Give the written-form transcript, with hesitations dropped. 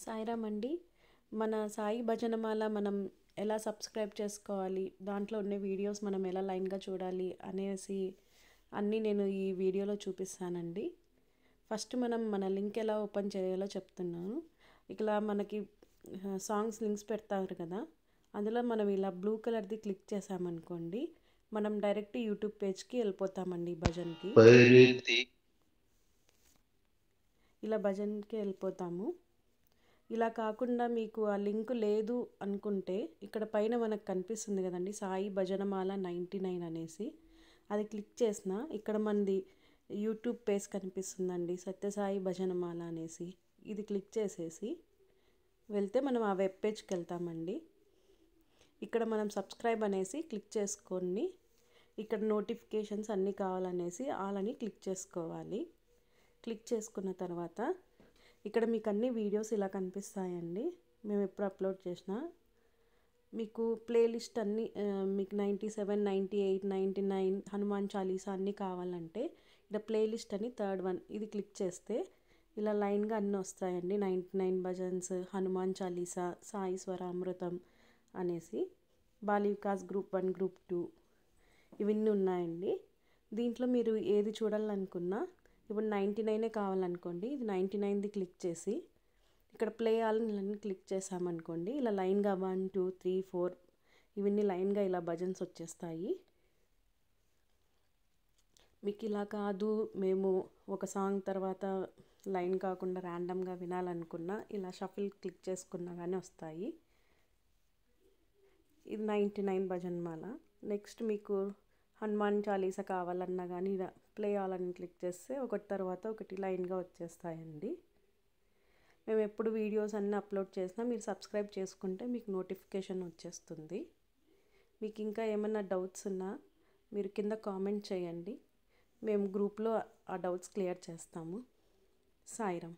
సాయిరామ్ అండి. మన సాయి భజనమాల మనం ఎలా సబ్స్క్రైబ్ చేసుకోవాలి, దాంట్లో ఉన్న వీడియోస్ మనం ఎలా లైన్గా చూడాలి అనేసి అన్నీ నేను ఈ వీడియోలో చూపిస్తానండి. ఫస్ట్ మనం మన లింక్ ఎలా ఓపెన్ చేయాలో చెప్తున్నాను. ఇలా మనకి సాంగ్స్ లింక్స్ పెడతారు కదా, అందులో మనం ఇలా బ్లూ కలర్ది క్లిక్ చేసామనుకోండి, మనం డైరెక్ట్ యూట్యూబ్ పేజ్కి వెళ్ళిపోతామండి. భజన్కి ఇలా భజన్కి వెళ్ళిపోతాము. ఇలా కాకుండా మీకు ఆ లింక్ లేదు అనుకుంటే ఇక్కడ పైన మనకు కనిపిస్తుంది కదండి, సాయి భజనమాల 99 అనేసి. అది క్లిక్ చేసిన ఇక్కడ మనది యూట్యూబ్ పేజ్ కనిపిస్తుందండి, సత్యసాయి భజనమాల అనేసి. ఇది క్లిక్ చేసేసి వెళ్తే మనం ఆ వెబ్ పేజ్కి వెళ్తామండి. ఇక్కడ మనం సబ్స్క్రైబ్ అనేసి క్లిక్ చేసుకొని ఇక్కడ నోటిఫికేషన్స్ అన్నీ కావాలనేసి ఆల్ అని క్లిక్ చేసుకోవాలి. క్లిక్ చేసుకున్న తర్వాత ఇక్కడ మీకు అన్ని వీడియోస్ ఇలా కనిపిస్తాయండి. మేము ఎప్పుడు అప్లోడ్ చేసినా మీకు ప్లేలిస్ట్ అన్నీ మీకు 97, 98, 99 హనుమాన్ చాలీసా అన్నీ కావాలంటే ఇక్కడ ప్లేలిస్ట్ అని థర్డ్ వన్ ఇది క్లిక్ చేస్తే ఇలా లైన్గా అన్నీ వస్తాయండి. 99 భజన్స్, హనుమాన్ చాలీసా, సాయి స్వరామృతం అనేసి, బాలి వికాస్ గ్రూప్ 1, గ్రూప్ 2 ఇవన్నీ ఉన్నాయండి. దీంట్లో మీరు ఏది చూడాలనుకున్నా, ఇప్పుడు 99 కావాలనుకోండి, ఇది 99ది క్లిక్ చేసి ఇక్కడ ప్లే ఆల్ని క్లిక్ చేసామనుకోండి, ఇలా లైన్గా 1, 2, 3, 4 ఇవన్నీ లైన్గా ఇలా భజన్స్ వచ్చేస్తాయి. మీకు ఇలా కాదు, మేము ఒక సాంగ్ తర్వాత లైన్ కాకుండా ర్యాండమ్గా వినాలనుకున్నా ఇలా షఫిల్ క్లిక్ చేసుకున్నా కానీ వస్తాయి. ఇది 99 భజన్మాల. నెక్స్ట్ మీకు హనుమాన్ చాలీసా కావాలన్నా కానీ ఇలా ప్లే ఆల్ అని క్లిక్ చేస్తే ఒకటి తర్వాత ఒకటి లైన్గా వచ్చేస్తాయండి. మేము ఎప్పుడు వీడియోస్ అన్నీ అప్లోడ్ చేసినా మీరు సబ్స్క్రైబ్ చేసుకుంటే మీకు నోటిఫికేషన్ వచ్చేస్తుంది. మీకు ఇంకా ఏమైనా డౌట్స్ ఉన్నా మీరు కింద కామెంట్ చేయండి, మేము గ్రూప్లో ఆ డౌట్స్ క్లియర్ చేస్తాము. సాయిరామ్.